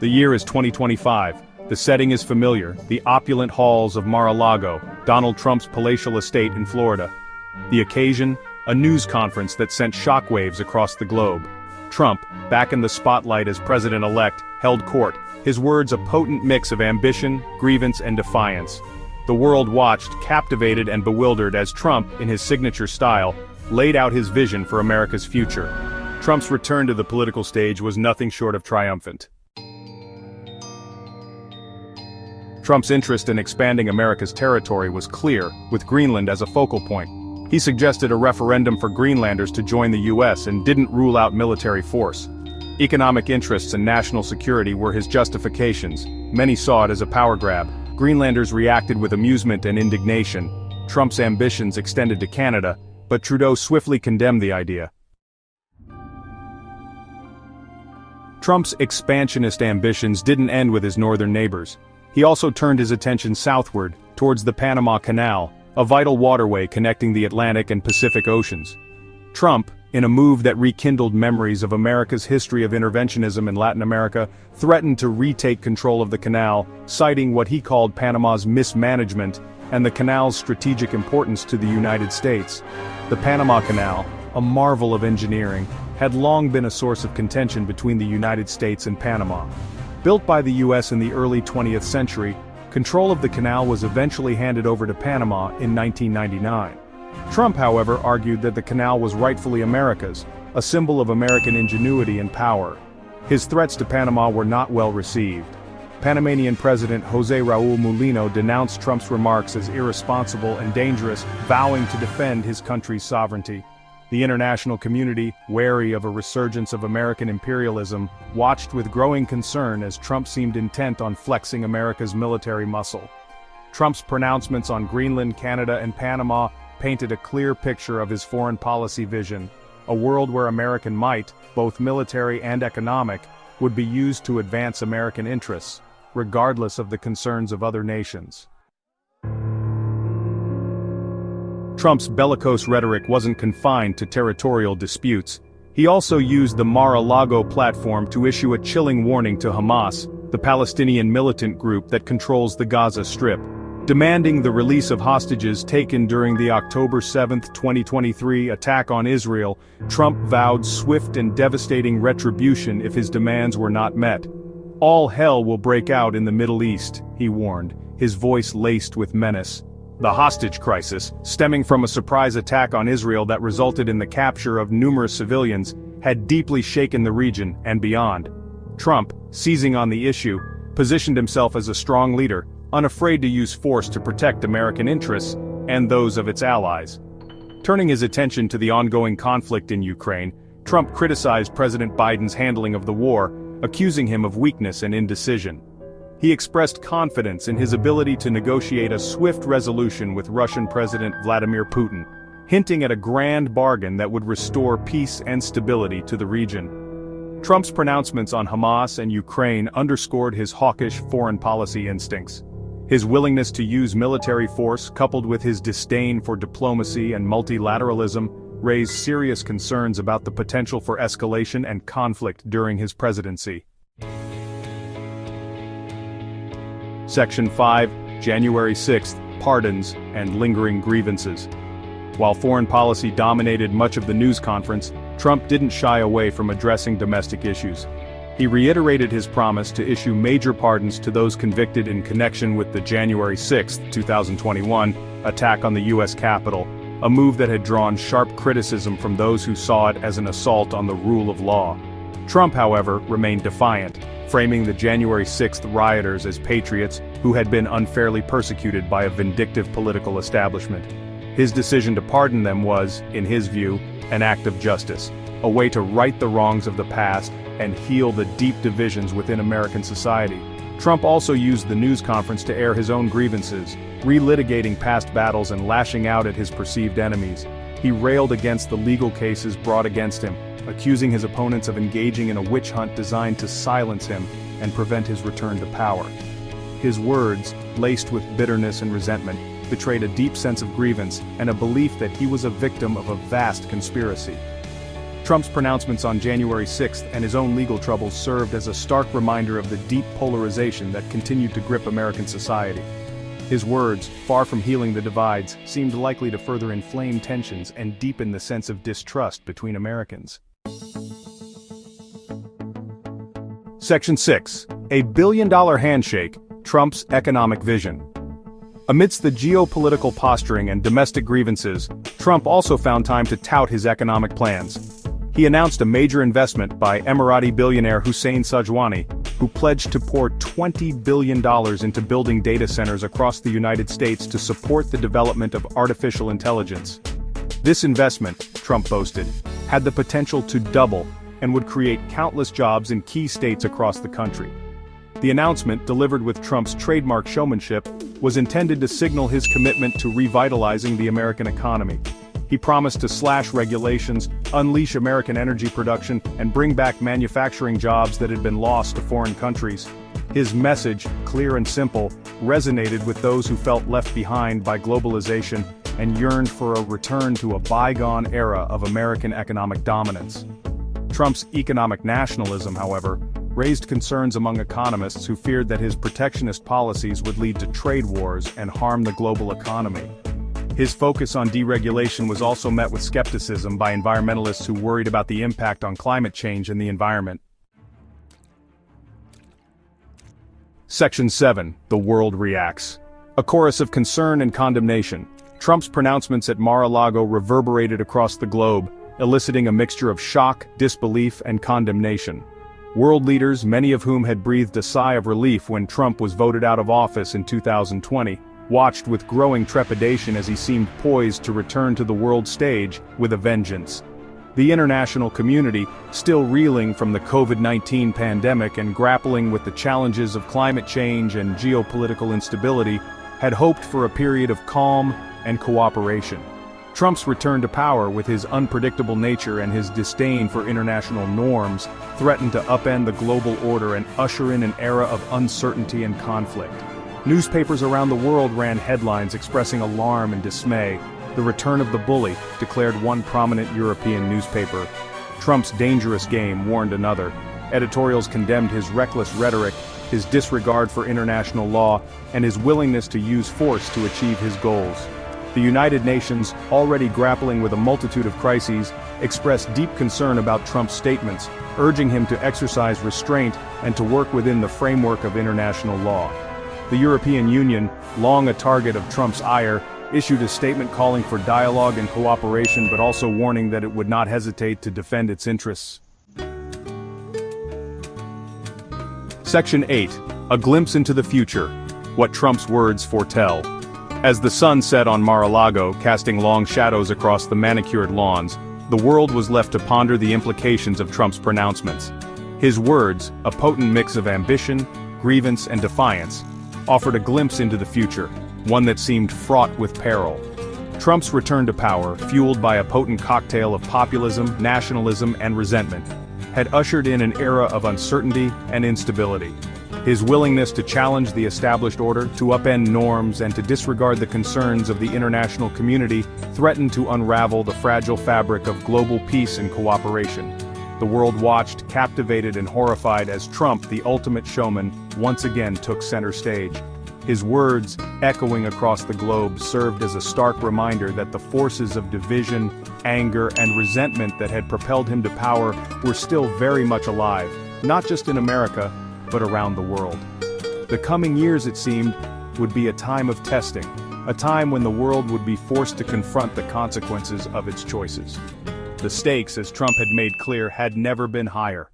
The year is 2025. The setting is familiar, the opulent halls of Mar-a-Lago, Donald Trump's palatial estate in Florida. The occasion, a news conference that sent shockwaves across the globe. Trump, back in the spotlight as president-elect, held court, his words a potent mix of ambition, grievance, and defiance. The world watched, captivated and bewildered as Trump, in his signature style, laid out his vision for America's future. Trump's return to the political stage was nothing short of triumphant. Trump's interest in expanding America's territory was clear, with Greenland as a focal point. He suggested a referendum for Greenlanders to join the US and didn't rule out military force. Economic interests and national security were his justifications. Many saw it as a power grab. Greenlanders reacted with amusement and indignation. Trump's ambitions extended to Canada, but Trudeau swiftly condemned the idea. Trump's expansionist ambitions didn't end with his northern neighbors. He also turned his attention southward, towards the Panama Canal, a vital waterway connecting the Atlantic and Pacific Oceans. Trump, in a move that rekindled memories of America's history of interventionism in Latin America, threatened to retake control of the canal, citing what he called Panama's mismanagement and the canal's strategic importance to the United States. The Panama Canal, a marvel of engineering, had long been a source of contention between the United States and Panama. Built by the US in the early 20th century, control of the canal was eventually handed over to Panama in 1999. Trump, however, argued that the canal was rightfully America's, a symbol of American ingenuity and power. His threats to Panama were not well received. Panamanian President José Raúl Mulino denounced Trump's remarks as irresponsible and dangerous, vowing to defend his country's sovereignty. The international community, wary of a resurgence of American imperialism, watched with growing concern as Trump seemed intent on flexing America's military muscle. Trump's pronouncements on Greenland, Canada, and Panama painted a clear picture of his foreign policy vision, a world where American might, both military and economic, would be used to advance American interests, regardless of the concerns of other nations. Trump's bellicose rhetoric wasn't confined to territorial disputes. He also used the Mar-a-Lago platform to issue a chilling warning to Hamas, the Palestinian militant group that controls the Gaza Strip. Demanding the release of hostages taken during the October 7, 2023 attack on Israel, Trump vowed swift and devastating retribution if his demands were not met. All hell will break out in the Middle East, he warned, his voice laced with menace. The hostage crisis, stemming from a surprise attack on Israel that resulted in the capture of numerous civilians, had deeply shaken the region and beyond. Trump, seizing on the issue, positioned himself as a strong leader, unafraid to use force to protect American interests and those of its allies. Turning his attention to the ongoing conflict in Ukraine, Trump criticized President Biden's handling of the war, accusing him of weakness and indecision. He expressed confidence in his ability to negotiate a swift resolution with Russian President Vladimir Putin, hinting at a grand bargain that would restore peace and stability to the region. Trump's pronouncements on Hamas and Ukraine underscored his hawkish foreign policy instincts. His willingness to use military force, coupled with his disdain for diplomacy and multilateralism, raised serious concerns about the potential for escalation and conflict during his presidency. Section 5, January 6, Pardons and Lingering Grievances. While foreign policy dominated much of the news conference, Trump didn't shy away from addressing domestic issues. He reiterated his promise to issue major pardons to those convicted in connection with the January 6, 2021, attack on the U.S. Capitol, a move that had drawn sharp criticism from those who saw it as an assault on the rule of law. Trump, however, remained defiant, framing the January 6th rioters as patriots who had been unfairly persecuted by a vindictive political establishment. His decision to pardon them was, in his view, an act of justice, a way to right the wrongs of the past and heal the deep divisions within American society. Trump also used the news conference to air his own grievances, relitigating past battles and lashing out at his perceived enemies. He railed against the legal cases brought against him, accusing his opponents of engaging in a witch hunt designed to silence him and prevent his return to power. His words, laced with bitterness and resentment, betrayed a deep sense of grievance and a belief that he was a victim of a vast conspiracy. Trump's pronouncements on January 6 and his own legal troubles served as a stark reminder of the deep polarization that continued to grip American society. His words, far from healing the divides, seemed likely to further inflame tensions and deepen the sense of distrust between Americans. Section 6. A billion-dollar handshake, Trump's economic vision. Amidst the geopolitical posturing and domestic grievances, Trump also found time to tout his economic plans. He announced a major investment by Emirati billionaire Hussein Sajwani, who pledged to pour $20 billion into building data centers across the United States to support the development of artificial intelligence. This investment, Trump boasted, had the potential to double and would create countless jobs in key states across the country. The announcement, delivered with Trump's trademark showmanship, was intended to signal his commitment to revitalizing the American economy. He promised to slash regulations, unleash American energy production, and bring back manufacturing jobs that had been lost to foreign countries. His message, clear and simple, resonated with those who felt left behind by globalization and yearned for a return to a bygone era of American economic dominance. Trump's economic nationalism, however, raised concerns among economists who feared that his protectionist policies would lead to trade wars and harm the global economy. His focus on deregulation was also met with skepticism by environmentalists who worried about the impact on climate change and the environment. Section 7. The world reacts. A chorus of concern and condemnation. Trump's pronouncements at Mar-a-Lago reverberated across the globe, eliciting a mixture of shock, disbelief, and condemnation. World leaders, many of whom had breathed a sigh of relief when Trump was voted out of office in 2020, watched with growing trepidation as he seemed poised to return to the world stage with a vengeance. The international community, still reeling from the COVID-19 pandemic and grappling with the challenges of climate change and geopolitical instability, had hoped for a period of calm and cooperation. Trump's return to power, with his unpredictable nature and his disdain for international norms, threatened to upend the global order and usher in an era of uncertainty and conflict. Newspapers around the world ran headlines expressing alarm and dismay. "The return of the bully," declared one prominent European newspaper. "Trump's dangerous game," warned another. Editorials condemned his reckless rhetoric, his disregard for international law, and his willingness to use force to achieve his goals. The United Nations, already grappling with a multitude of crises, expressed deep concern about Trump's statements, urging him to exercise restraint and to work within the framework of international law. The European Union, long a target of Trump's ire, issued a statement calling for dialogue and cooperation, but also warning that it would not hesitate to defend its interests. Section 8. A glimpse into the future. What Trump's words foretell. As the sun set on Mar-a-Lago, casting long shadows across the manicured lawns, the world was left to ponder the implications of Trump's pronouncements. His words, a potent mix of ambition, grievance, and defiance, offered a glimpse into the future, one that seemed fraught with peril. Trump's return to power, fueled by a potent cocktail of populism, nationalism, and resentment, had ushered in an era of uncertainty and instability. His willingness to challenge the established order, to upend norms, and to disregard the concerns of the international community threatened to unravel the fragile fabric of global peace and cooperation. The world watched, captivated and horrified, as Trump, the ultimate showman, once again took center stage. His words, echoing across the globe, served as a stark reminder that the forces of division, anger, and resentment that had propelled him to power were still very much alive, not just in America, but around the world. The coming years, it seemed, would be a time of testing, a time when the world would be forced to confront the consequences of its choices. The stakes, as Trump had made clear, had never been higher.